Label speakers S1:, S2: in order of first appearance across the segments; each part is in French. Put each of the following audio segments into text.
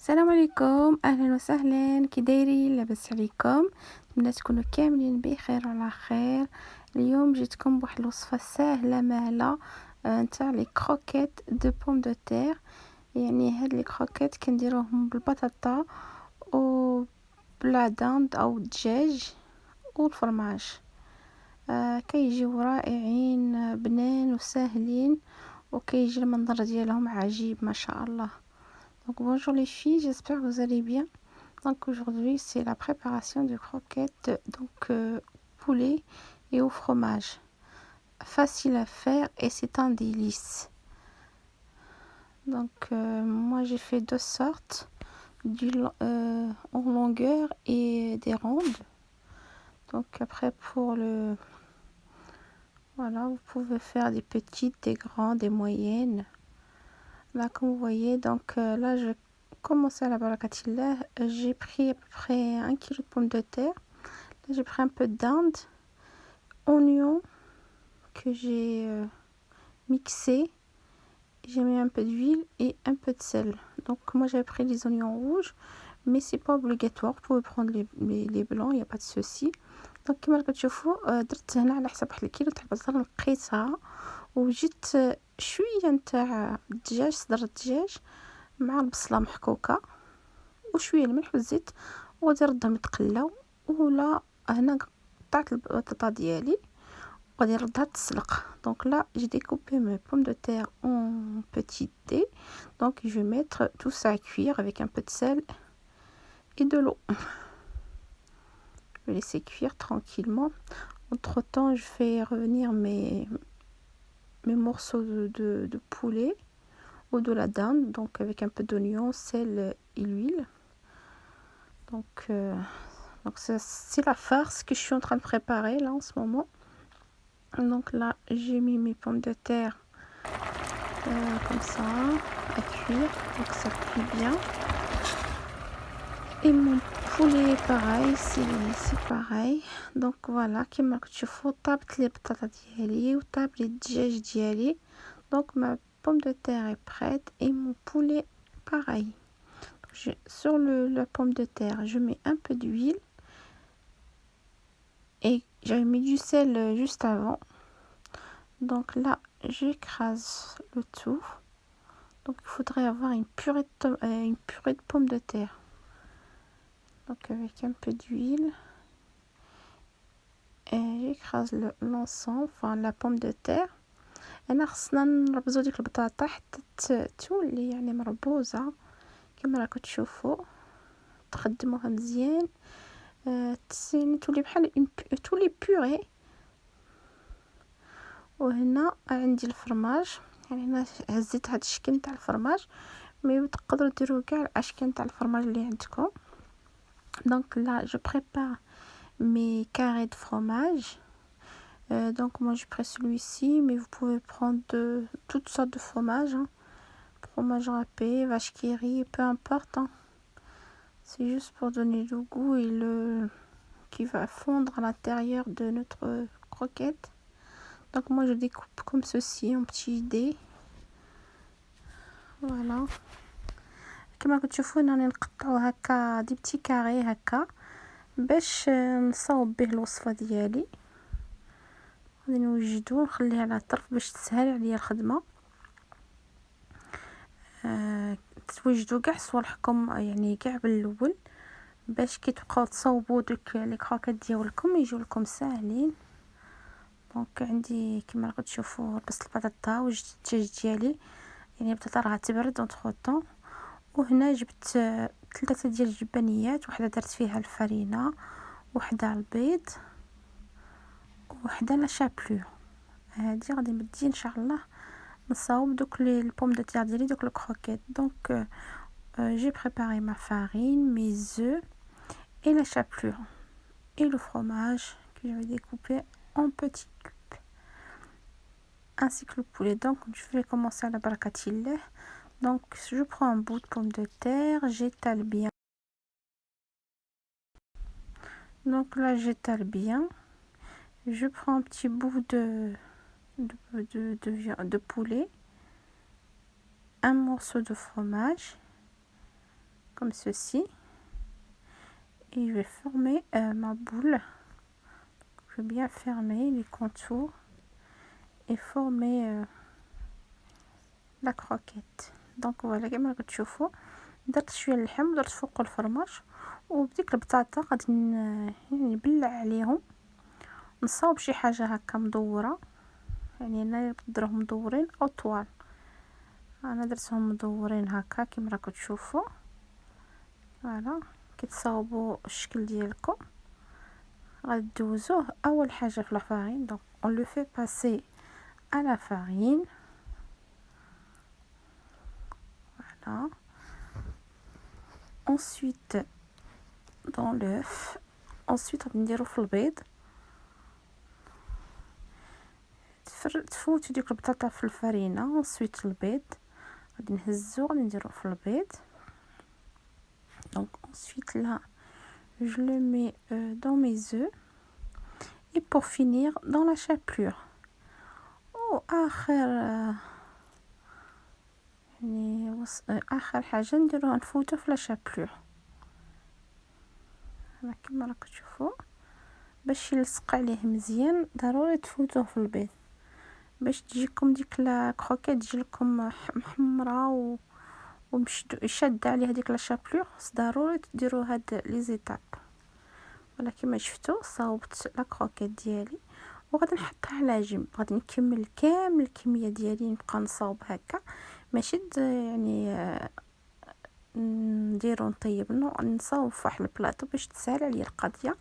S1: السلام عليكم، اهلا وسهلا، كي دايرين؟ لاباس عليكم؟ نتمنى تكونوا كاملين بخير وعلى خير. اليوم جيتكم بواحد الوصفه سهله ماهله نتاع لي كروكيت دو بوم دو تير. يعني هاد لي كروكيت كنديروهم بالبطاطا و بلا داند او الدجاج والفرماج. كيجيو رائعين، بنان وساهلين، وكيجي المنظر ديالهم عجيب ما شاء الله. Donc bonjour les filles, j'espère que vous allez bien. Donc aujourd'hui c'est la préparation de croquettes poulet et au fromage. Facile à faire et c'est un délice. Donc moi j'ai fait deux sortes, en longueur et des rondes. Donc après voilà, vous pouvez faire des petites, des grandes, des moyennes. Là, comme vous voyez, donc là, je commence à la barakatillah. J'ai pris à peu près 1 kg de pommes de terre. Là, j'ai pris un peu de dinde, oignon que j'ai mixé. J'ai mis un peu d'huile et un peu de sel. Donc moi, j'avais pris les oignons rouges, mais c'est pas obligatoire. Vous pouvez prendre les blancs, il n'y a pas de souci. Donc كما راكم تشوفوا درت هنا على حسب واحد الكيلو تاع البصل، نقيتها وجيت شويه نتاع الدجاج، صدر الدجاج مع البصله محكوكه وشويه الملح والزيت، وغادي نردهم يتقلاو. ولا هنا قطعت البطاطا ديالي وغادي نردها تسلق. Donc là j'ai découpé mes pommes de terre en petits dés. Donc je vais mettre tout ça à cuire avec un peu de sel et de l'eau. Je vais laisser cuire tranquillement. Entre temps je fais revenir mes morceaux de poulet ou de la dinde, donc avec un peu d'oignon, sel et l'huile. Donc c'est la farce que je suis en train de préparer là en ce moment. Donc là j'ai mis mes pommes de terre comme ça à cuire, donc ça cuit bien. Et mon poulet pareil, c'est pareil. Donc voilà, كما راكم تشوفوا طابت لي البطاطا ديالي وطاب لي الدجاج ديالي. Donc ma pomme de terre est prête et mon poulet pareil. Sur la pomme de terre, je mets un peu d'huile et j'avais mis du sel juste avant. Donc là, j'écrase le tout. Donc il faudrait avoir une purée de pommes de terre. Donc avec un peu d'huile. Et j'écrase l'ensemble, enfin la pomme de terre. انا خصنا نربزو ديك البطاطا حتى تولي يعني مربوزه كما راكم تشوفوا. تخدموها مزيان تولي بحال تولي بوري. وهنا عندي الفرماج، يعني هنا هزيت هاد الشكل نتاع الفرماج، مي تقدروا ديروا كاع الاشكال نتاع الفرماج اللي عندكم. دونك là je prépare mes carrés de fromage. Donc moi je prends celui-ci, mais vous pouvez prendre toutes sortes de fromages, hein. Fromage râpé, vache qui rit, peu importe, hein. C'est juste pour donner le goût et qui va fondre à l'intérieur de notre croquette. Donc moi je découpe comme ceci en petits dés. Voilà. كما كتشوفوا راني نقطعو هكا دي بتي كاري هكا باش نصاوب به الوصفه ديالي. غادي نوجدو نخليه على طرف باش تسهل عليا الخدمه. توجدوا كاع صوالحكم يعني كاع بالاول باش كي تبقاو تصاوبوا دوك لي كروكيت ديالكم يجيو لكم ساهلين. دونك عندي كما راكم تشوفوا لبست البطاطا وجدت الدجاج ديالي، يعني البطاطا راها تبرد اونتر طون. وهنا جبت 3 ديال الجبنيات، وحده درت فيها الفرينه، وحده البيض، وحده لا شابلور. هادي غادي نبدي ان شاء الله نصاوب دوك لي البوم دو تير ديالي، دوك الكروكيت. دونك j'ai préparé ma farine, mes œufs et la chapelure et le fromage que je vais découper en petits cubes, ainsi que le poulet. Donc je vais commencer à la barakatillah. Donc je prends un bout de pomme de terre, j'étale bien. Donc là j'étale bien. Je prends un petit bout de poulet, un morceau de fromage, comme ceci. Et je vais former ma boule. Je vais bien fermer les contours et former la croquette. دونك فوالا كما راكم تشوفوا درت شويه اللحم ودرت فوق الفرماج، وبديك البطاطا غادي يعني نبلع عليهم، نصاوب شي حاجه هكا مدوره، يعني انا نديرهم مدورين او طوال. انا درتهم مدورين هكا كما راكم تشوفوا. فوالا كتصاوبوا الشكل ديالكم غدوزوه اول حاجه في لافارين. دونك on le fait passer à la farine. Voilà. Ensuite dans l'œuf. ensuite غادي نديرو في البيض. تفوتوا ديك البطاطا في الفرينه. ensuite البيض غادي نهزو غادي نديرو في البيض. donc ensuite là je le mets dans mes œufs et pour finir dans la chapelure. واخر يعني اخر حاجه نديروها نفوتو في لا شابلور. هنا كما راكم تشوفوا باش يلصق عليه مزيان ضروري تفوتوه في البيض باش تجيكم ديك لا كروكيت تجيلكم محمره ومشدو شاده عليها ديك لا شابلور. ضروري تديروا هاد لي زيتاب. ولا كما شفتوا صاوبت لا كروكيت ديالي وغادي نحطها على جنب. غادي نكمل كامل الكميه ديالي نبقى نصاوب هكا ماشي يعني نديرو نطيب نصاوب في واحد البلاطو باش تسهل عليا القضيه.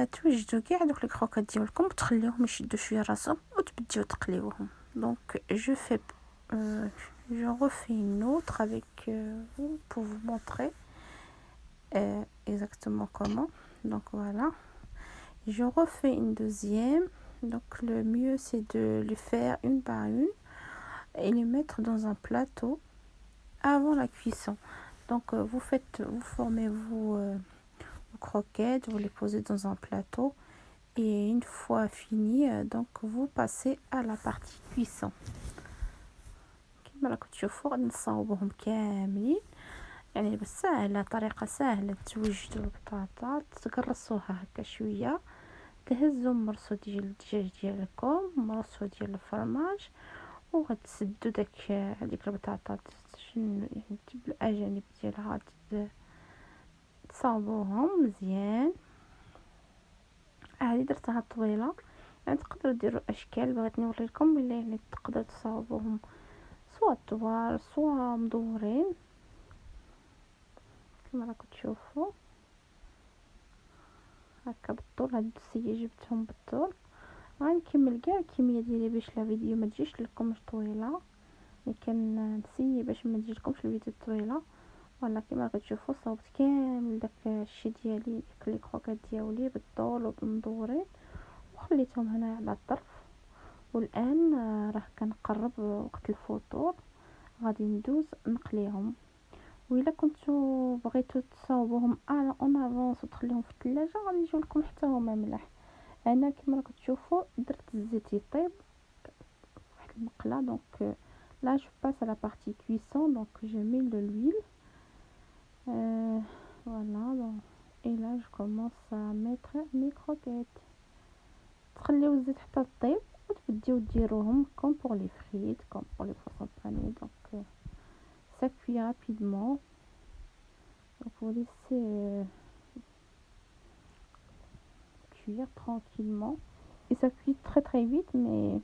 S1: توجدوا كاع دوك لي كروكيت ديالكم وتخليوهم يشدوا شويه راسهم وتبداو تقليوهم. دونك جو في je refais une autre avec vous pour vous montrer exactement comment. donc voilà, je refais une deuxième. donc le mieux c'est de les faire une par une et les mettre dans un plateau avant la cuisson. donc vous formez vos croquettes, vous les posez dans un plateau et une fois fini donc vous passez à la partie cuisson. كما راكم تشوفوا غادي نصاوبوهم كاملين يعني بسهله طريقه سهله. توجدوا البطاطا تقرصوها هكا شويه، تهزوا مرصو ديال الدجاج ديالكم مرصو ديال الفرماج وغتسدوا ديك البطاطا يعني بالاجانب ديالها تصاوبوهم مزيان. هذه درتها طويله يعني تقدروا ديروا اشكال بغيت نوري لكم بلي يعني تقدروا تصاوبوهم سواء طوال سواء مدورين كما راكم تشوفوا هكا بالطول. هاد السيه جبتهم بالطول. غنكمل كاع الكميه ديالي باش لا فيديو ما تجيش لكم طويله، اللي كنسيي باش ما تجيلكمش الفيديو طويله. ولا كما راكم تشوفوا صاوبت كامل داك الشيء ديالي ديك لي كروكيت ديالي بالطول وبالمدورين وخليتهم هنا على الطرف. والان راه كنقرب وقت الفطور غادي ندوز نقليهم. وإلا كنتو بغيتو تصاوبوهم اون افونس وتخليهم في الثلاجه غادي يجيو لكم حتى هما ملاح. انا كما راكم تشوفوا درت الزيت يطيب واحد المقله. دونك là je passe à la partie cuisson. donc je mets de l'huile voilà donc. et là je commence à mettre mes croquettes. تخليو الزيت حتى طيب وتبداو ديروهم comme pour les frites comme pour les poissons panés. donc ça cuit rapidement. donc vous laissez cuire tranquillement et ça cuit très très vite. mais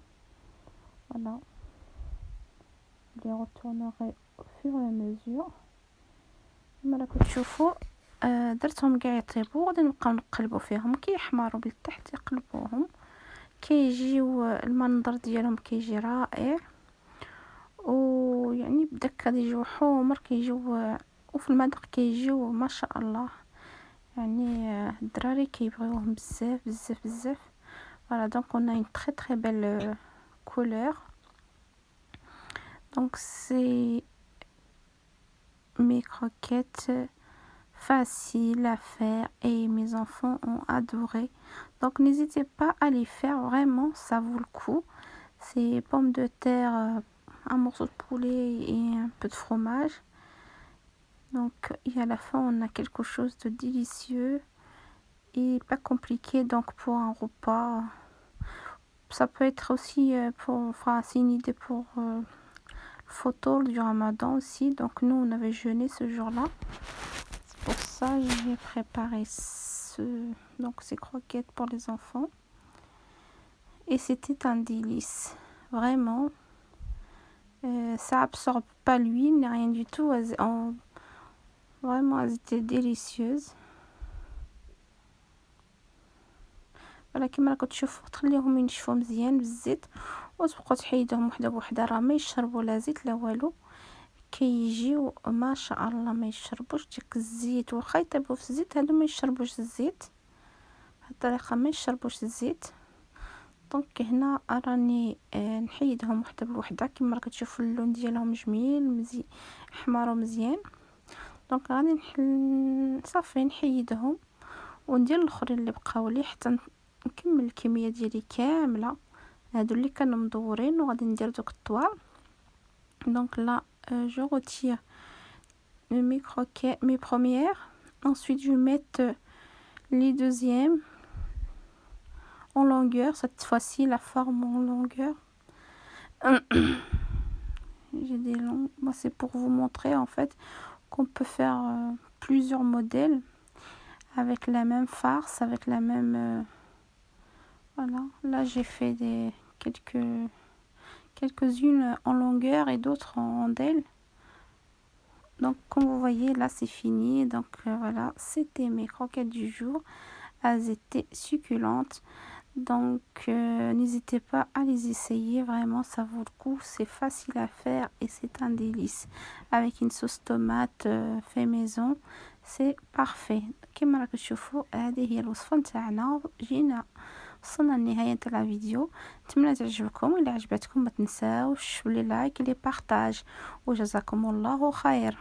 S1: voilà, je les retournerai au fur et à mesure. كما راكم تشوفوا درتهم كاع يطيبوا غادي نبقاو نقلبوا فيهم كي يحمروا بالتحت يقلبوهم كيجيو المنظر ديالهم كيجي رائع. ويعني بدا كيجيو حمر كيجيو وفي المذاق كيجيو ما شاء الله. يعني الدراري كيبغيوهم بزاف بزاف بزاف. voilà donc on a une très très belle couleur. donc c'est mes croquettes faciles à faire et mes enfants ont adoré. donc n'hésitez pas à les faire, vraiment ça vaut le coup. c'est pommes de terre, un morceau de poulet et un peu de fromage Donc et à la fin on a quelque chose de délicieux et pas compliqué, donc pour un repas. Ça peut être aussi c'est une idée pour photo du ramadan aussi. Donc nous on avait jeûné ce jour-là, c'est pour ça j'ai préparé donc ces croquettes pour les enfants et c'était un délice vraiment. Ça absorbe pas l'huile ni rien du tout. Vraiment elles étaient délicieuses. فوالا كيما راكم تشوفوا تخليهم ينشفوا مزيان بالزيت وتبقوا تحيدهم وحده بوحده، راه ما يشربوا لا زيت لا والو، كيجيو ما شاء الله ما يشربوش ديك الزيت، واخا يطيبوا في الزيت هادو ما يشربوش الزيت، بهاد الطريقه ما يشربوش الزيت. دونك هنا راني نحيدهم وحده بوحده كيما راكم تشوفوا اللون ديالهم جميل حمار مزيان. دونك غادي صافي نحيدهم وندير الاخرين اللي بقاو لي حتى نكمل الكميه ديالي كامله. هادو اللي كانوا مدورين وغادي ندير دوك الطوال. دونك لا je retire mes croquettes, mes premières, ensuite je vais mettre les deuxièmes en longueur, cette fois-ci la forme en longueur. J'ai des longs, moi c'est pour vous montrer en fait qu'on peut faire plusieurs modèles avec la même farce, avec la même voilà. Là j'ai fait quelques-unes en longueur et d'autres en rondelles. Donc comme vous voyez là c'est fini. Donc voilà, c'était mes croquettes du jour, elles étaient succulentes. Donc n'hésitez pas à les essayer, vraiment ça vaut le coup, c'est facile à faire et c'est un délice avec une sauce tomate fait maison, c'est parfait. كما راكم تشوفوا هذه هي الوصفه نتاعنا. جينا وصلنا لنهايه تاع الفيديو، نتمنى تعجبكم. الا عجبتكم ما تنساوش لي لايك لي بارطاج، وجزاكم الله خير.